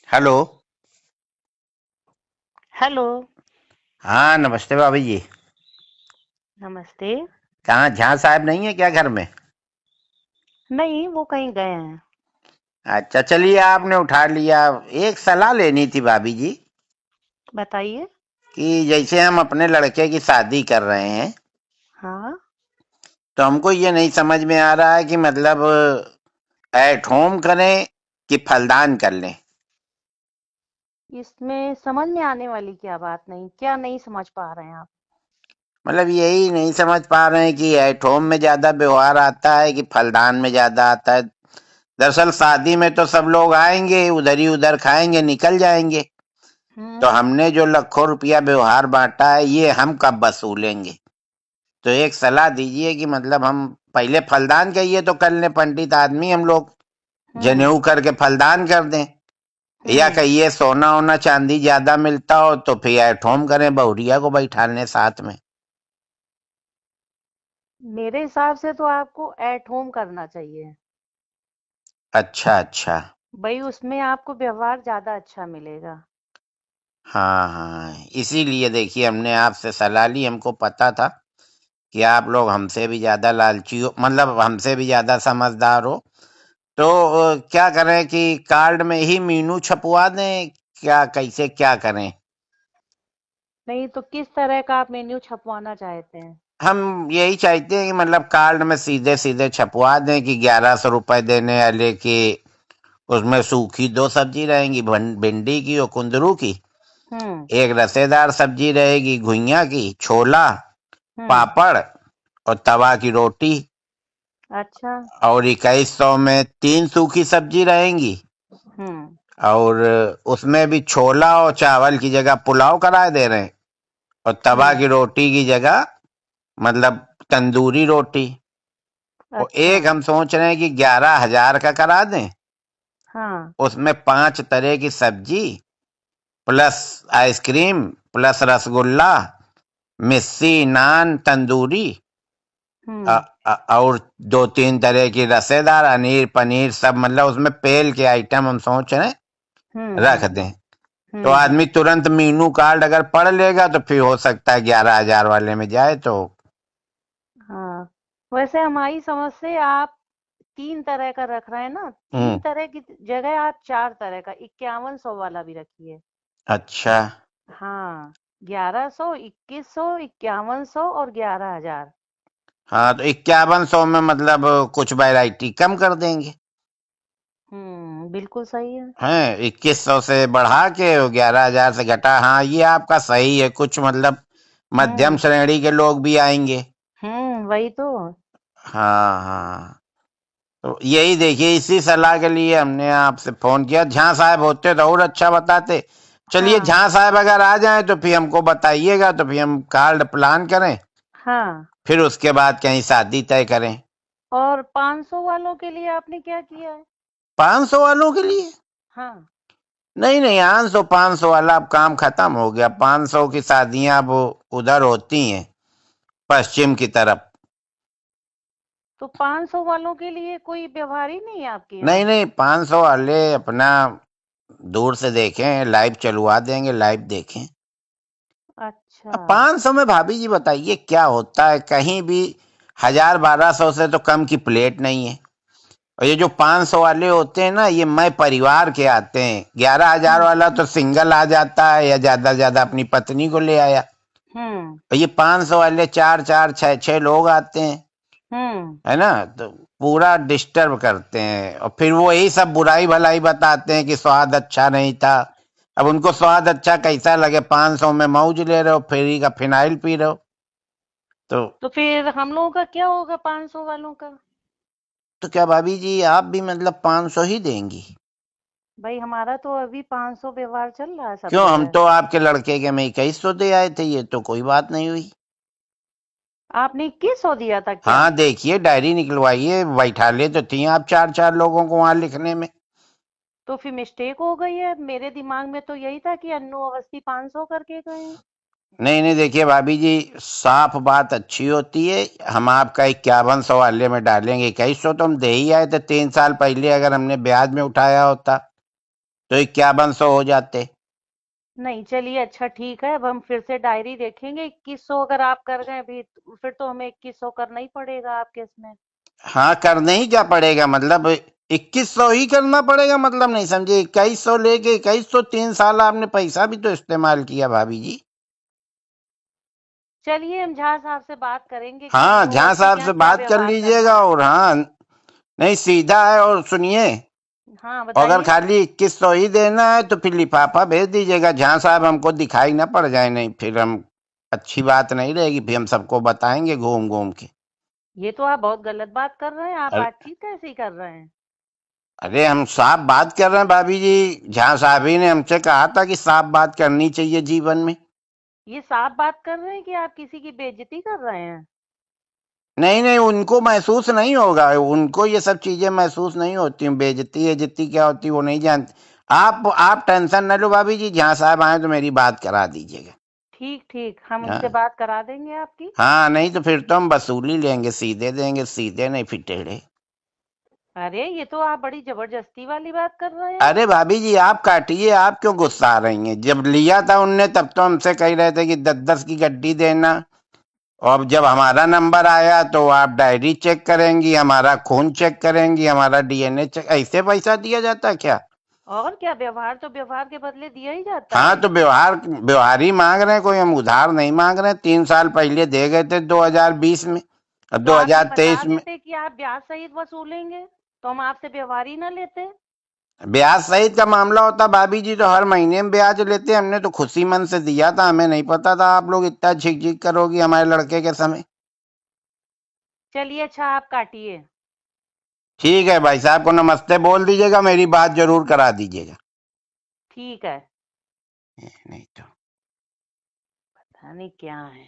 Hello. Hello. हाँ, नमस्ते भाभी जी। नमस्ते। कहाँ झा साहब नहीं है क्या घर में? नहीं, वो कहीं गए हैं। अच्छा, चलिए आपने उठा लिया। एक सलाह लेनी थी भाभी जी बताइए। कि जैसे हम अपने लड़के की शादी कर रहे हैं, हाँ। तो हमको ये नहीं समझ में आ रहा है कि मतलब एट होम करें कि फलदान कर लें। इसमें समझ में आने वाली क्या बात नहीं, क्या नहीं समझ पा रहे हैं आप? मतलब यही नहीं समझ पा रहे हैं कि एट होम में ज्यादा व्यवहार आता है कि फलदान में ज्यादा आता है। दरअसल शादी में तो सब लोग आएंगे, उधर ही उधर खाएंगे, निकल जाएंगे। तो हम्म। हमने जो लाखों रुपया व्यवहार बांटा है, ये हम कब वसूलेंगे? तो एक सलाह दीजिए कि मतलब हम पहले फलदान का ये तो कर लें, पंडित आदमी हम लोग, हम्म। जनेऊ करके फलदान कर दें। या हम्म। कहिए सोना ओना चांदी ज्यादा मिलता हो तो फिर एट होम करें, बहुरिया को बैठा लें साथ में। मेरे हिसाब से तो आपको एट होम करना चाहिए। अच्छा अच्छा। भाई, उसमें आपको व्यवहार ज्यादा अच्छा मिलेगा। हाँ हाँ, इसीलिए देखिए हमने आपसे सलाह ली। हमको पता था कि आप लोग हमसे भी ज्यादा लालची हो, मतलब हमसे भी ज्यादा समझदार हो। तो क्या करें कि कार्ड में ही मीनू छपवा दें, क्या कैसे क्या करें? नहीं तो किस तरह का आप मेन्यू छपवाना चाहते हैं? हम यही चाहते हैं कि मतलब कार्ड में सीधे सीधे छपवा दें कि 1100 रुपए देने वाले की, उसमें सूखी दो सब्जी रहेंगी, भिंडी की और कुंदरू की। हम्म। एक रसेदार सब्जी रहेगी घुइया की, छोला, हम्म। पापड़ और तवा की रोटी। अच्छा। और 2100 में 3 सूखी सब्जी रहेंगी। हम्म। और उसमें भी छोला और चावल की जगह पुलाव कराए दे रहे हैं। और तवा हम्म। की रोटी की जगह मतलब तंदूरी रोटी। और अच्छा। एक हम सोच रहे हैं कि 11,000 का करा दें। हाँ। उसमें 5 तरह की सब्जी, प्लस आइसक्रीम, प्लस रसगुल्ला, मिस्सी, नान, तंदूरी, हम्म। और 2-3 तरह की रसेदार, अनीर, पनीर, सब मतलब उसमें पेल के आइटम हम सोच रहे हैं हम्म। रख हम्म। दें। तो आदमी तुरंत मीनू कार्ड अगर पढ़ लेगा तो फिर हो सकता है 11,000 वाले में जाए तो। हाँ। वैसे हमारी समझ से आप 3 तरह का रख रहे हैं ना, 3 हम्म। तरह की जगह आप 4 तरह का 5100 वाला भी रखिए। अच्छा। हाँ। 1100, 2100, 5100 और 11,000। हाँ, तो 5100 में मतलब कुछ वैरायटी कम कर देंगे। बिल्कुल सही है। हैं, 2100 से बढ़ा के और 11,000 से घटा। हाँ, ये आपका सही है। कुछ मतलब मध्यम हम्म। श्रेणी के लोग भी आएंगे। वही तो। हाँ हाँ। तो यही देखिए, इसी सलाह के लिए हमने आपसे फोन किया। झा साहब होते तो और अच्छा बताते। चलिए, हाँ। झा साहब अगर आ जाएं तो फिर हमको बताइएगा, तो फिर हम कार्ड प्लान करें, हाँ। फिर उसके बाद कहीं शादी तय करें। और 500 वालों के लिए आपने क्या किया है? 500 वालों के लिए? हाँ। नहीं नहीं, 500 वाला अब काम खत्म हो गया। 500 की शादियां अब उधर होती हैं, पश्चिम की तरफ। तो 500 वालों के लिए कोई व्यवहार ही नहीं है आपके नहीं यहाँ? नहीं, 500 वाले अपना दूर से देखें, लाइव चलवा देंगे, लाइव देखें। अच्छा। अब 500 में भाभी जी बताइए क्या होता है? कहीं भी 1,000-1,200 से तो कम की प्लेट नहीं है। और ये जो 500 वाले होते हैं ना, ये मैं परिवार के आते हैं। 11,000 हम्म। वाला तो सिंगल आ जाता है, या ज्यादा से ज्यादा अपनी पत्नी को ले आया। हम्म। और ये 500 वाले चार चार छह छह लोग आते हैं, हम्म। है ना? तो पूरा डिस्टर्ब करते हैं, और फिर वो यही सब बुराई भलाई बताते हैं कि स्वाद अच्छा नहीं था। अब उनको स्वाद अच्छा कैसा लगे? 500 में मौज ले रहे हो, फ्री का फिनाइल पी रहे हो। तो तो फिर हम लोगों का क्या होगा 500 वालों का? तो क्या भाभी जी आप भी मतलब 500 ही देंगी? भाई, हमारा तो अभी 500 व्यवहार चल रहा है सब क्यों, हम जगह। तो आपके लड़के के में 2100 दे आए थे, ये तो कोई बात नहीं हुई। आपने 2100 दिया था क्या? हाँ, देखिए डायरी निकलवाइए, बैठा ले तो थी आप चार चार लोगों को वहां लिखने में। तो फिर मिस्टेक हो गई है। मेरे दिमाग में तो यही था कि अन्नू अवस्थी 500 करके गए हैं। नहीं नहीं, देखिए भाभी जी, साफ बात अच्छी होती है। हम आपका 5100 वाले में डालेंगे। 2100 तो हम दे ही आए थे 3 साल पहले, अगर हमने ब्याज में उठाया होता। तो 5100 हो जाते। नहीं, चलिए अच्छा ठीक है, अब हम फिर से डायरी देखेंगे। 2100 अगर आप कर गए भी, फिर तो हमें 2100 करना ही पड़ेगा आपके इसमें। हाँ, करने ही क्या पड़ेगा, मतलब 2100 ही करना पड़ेगा, मतलब नहीं समझे। 2100 लेके 2100, 3 साल आपने पैसा भी तो इस्तेमाल किया भाभी जी। चलिए हम झा साहब से बात करेंगे कि हाँ, वो झा साहब आपके से यहाँ क्या बात कर व्यवहार करना लीजिएगा। है। और हाँ, नहीं सीधा है। और सुनिए, हाँ अगर बताइए। खाली 2100 ही देना है तो फिर लिफाफा भेज दीजिएगा। झा साहब हमको दिखाई ना पड़ जाए, नहीं फिर हम अच्छी बात नहीं रहेगी, फिर हम सबको बताएंगे घूम घूम के। ये तो आप बहुत गलत बात कर रहे हैं, आप अरे बातचीत कैसी कर रहे हैं। अरे, हम साफ बात कर रहे हैं भाभी जी। झा साहब ही ने हमसे कहा था कि साफ बात करनी चाहिए जीवन में। ये साफ बात कर रहे हैं कि आप किसी की बेइज्जती कर रहे हैं। नहीं नहीं, उनको महसूस नहीं होगा, उनको ये सब चीजें महसूस नहीं होती। बेइज्जती इज्जती क्या होती वो नहीं जानती। आप टेंशन न लो भाभी जी, जहाँ साहब आए तो मेरी बात करा दीजिएगा। ठीक ठीक, हम उनसे हाँ बात करा देंगे आपकी। हाँ, नहीं तो फिर तो हम वसूली लेंगे, सीधे देंगे, सीधे नहीं फिर टेढ़े। अरे ये तो आप बड़ी जबरदस्ती वाली बात कर रहे हैं। अरे भाभी जी, आप काटिए, आप क्यों गुस्सा आ रही हैं। जब लिया था उनने तब तो हमसे कह रहे थे कि 10-10 की गड्डी देना। और अब जब हमारा नंबर आया तो आप डायरी चेक करेंगी, हमारा खून चेक करेंगी, हमारा डीएनए चेक। ऐसे पैसा दिया जाता है क्या। और क्या, व्यवहार तो व्यवहार के बदले दिया ही जाता हाँ, है। तो व्यवहार व्यवहार ही मांग रहे हैं, कोई हम उधार नहीं मांग रहे हैं। 3 साल पहले दे गए थे 2020 में और तो आप ये बता 2023 में। देते कि आप ब्याज सहित वसूलेंगे, तो हम आपसे व्यवहार ही ना लेते। ब्याज सहित का मामला होता भाभी जी तो हर महीने में ब्याज लेते। हमने तो खुशी मन से दिया था, हमें नहीं पता था आप लोग इतना झिक झिक करोगी हमारे लड़के के समय। चलिए अच्छा, आप काटिए। ठीक है, भाई साहब को नमस्ते बोल दीजिएगा, मेरी बात जरूर करा दीजिएगा। ठीक है। नहीं तो पता नहीं क्या है।